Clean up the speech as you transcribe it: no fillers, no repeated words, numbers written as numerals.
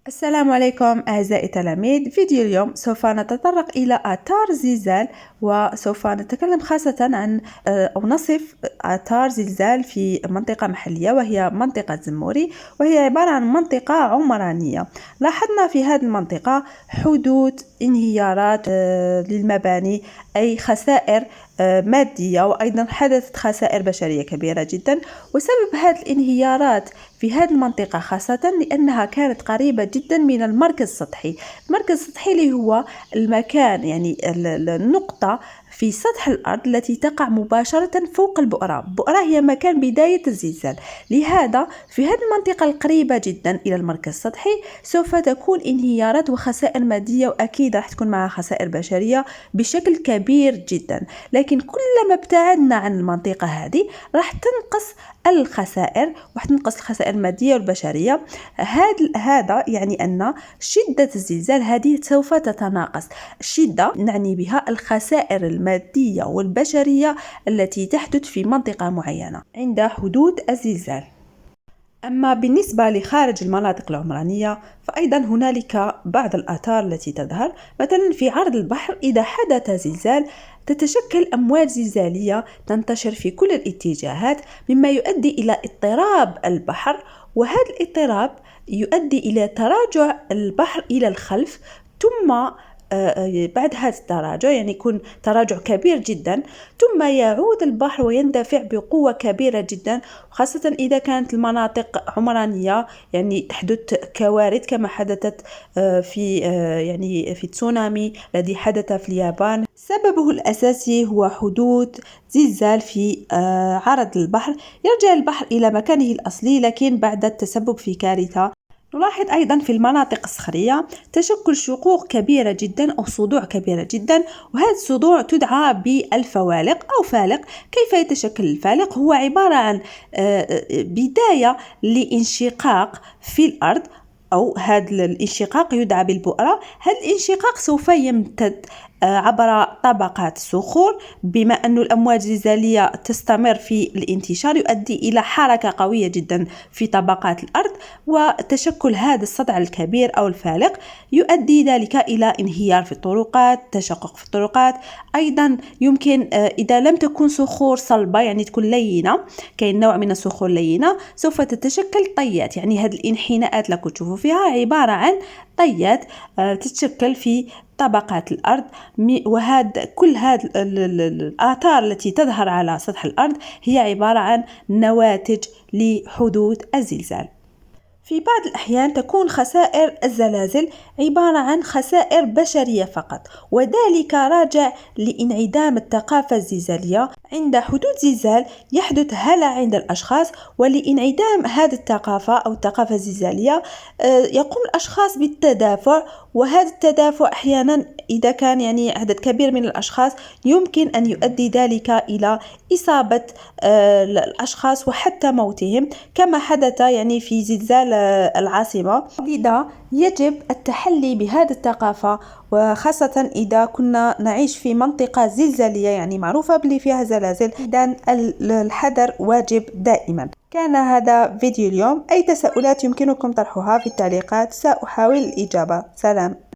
السلام عليكم أعزائي التلاميذ. فيديو اليوم سوف نتطرق إلى آثار زلزال، وسوف نتكلم خاصة عن أو نصف آثار زلزال في منطقة محلية وهي منطقة زموري، وهي عبارة عن منطقة عمرانية. لاحظنا في هذه المنطقة حدوث انهيارات للمباني، أي خسائر مادية، وأيضا حدثت خسائر بشرية كبيرة جدا. وسبب هذه الانهيارات في هذه المنطقة خاصة لأنها كانت قريبة جدا من المركز السطحي. المركز السطحي اللي هو المكان، يعني النقطة في سطح الأرض التي تقع مباشرة فوق البؤرة. البؤرة هي مكان بداية الزلزال، لهذا في هذه المنطقة القريبة جدا إلى المركز السطحي سوف تكون انهيارات وخسائر مادية، وأكيد راح تكون معها خسائر بشرية بشكل كبير جدا. لكن كلما ابتعدنا عن المنطقة هذه راح تنقص الخسائر، وتنقص الخسائر المادية والبشرية. هذا يعني أن شدة الزلزال هذه سوف تتناقص. الشدة نعني بها الخسائر المادية والبشرية التي تحدث في منطقة معينة عند حدوث الزلزال. أما بالنسبة لخارج المناطق العمرانية فأيضا هنالك بعض الآثار التي تظهر، مثلا في عرض البحر إذا حدث زلزال تتشكل أمواج زلزالية تنتشر في كل الاتجاهات، مما يؤدي إلى اضطراب البحر، وهذا الاضطراب يؤدي إلى تراجع البحر إلى الخلف، ثم بعد هذا التراجع يعني يكون تراجع كبير جدا، ثم يعود البحر ويندفع بقوة كبيرة جدا، خاصة إذا كانت المناطق عمرانية، يعني تحدث كوارث كما حدثت في تسونامي الذي حدث في اليابان. سببه الأساسي هو حدوث زلزال في عرض البحر. يرجع البحر إلى مكانه الأصلي لكن بعد التسبب في كارثة. نلاحظ أيضا في المناطق الصخرية تشكل شقوق كبيرة جدا أو صدوع كبيرة جدا، وهذه الصدوع تدعى بالفوالق أو فالق. كيف يتشكل الفالق؟ هو عبارة عن بداية لانشقاق في الأرض، أو هذا الانشقاق يدعى بالبؤرة. هذا الانشقاق سوف يمتد عبر طبقات الصخور، بما أن الأمواج الزلزالية تستمر في الانتشار يؤدي إلى حركة قوية جدا في طبقات الأرض، وتشكل هذا الصدع الكبير أو الفالق يؤدي ذلك إلى انهيار في الطرقات، تشقق في الطرقات. أيضا يمكن إذا لم تكن صخور صلبة، يعني تكون لينة، كاين نوع من الصخور اللينة، سوف تتشكل طيات. يعني هذه الانحناءات اللي تشوفوا فيها عبارة عن طيات تتشكل في طبقات الأرض. كل هذه الآثار التي تظهر على سطح الأرض هي عبارة عن نواتج لحدوث الزلزال. في بعض الأحيان تكون خسائر الزلازل عبارة عن خسائر بشرية فقط، وذلك راجع لانعدام الثقافة الزلزالية. عند حدوث زلزال يحدث هلع عند الأشخاص، ولانعدام هذه الثقافة أو الثقافة الزلزالية يقوم الأشخاص بالتدافع، وهذا التدافع أحيانا إذا كان يعني عدد كبير من الأشخاص يمكن أن يؤدي ذلك إلى إصابة الأشخاص وحتى موتهم، كما حدث يعني في زلزال العاصمة. لذا يجب التحلي بهذه الثقافة، وخاصة إذا كنا نعيش في منطقة زلزالية يعني معروفة بلي فيها زلازل، إذن الحذر واجب دائما. كان هذا فيديو اليوم. أي تساؤلات يمكنكم طرحها في التعليقات، سأحاول الإجابة. سلام.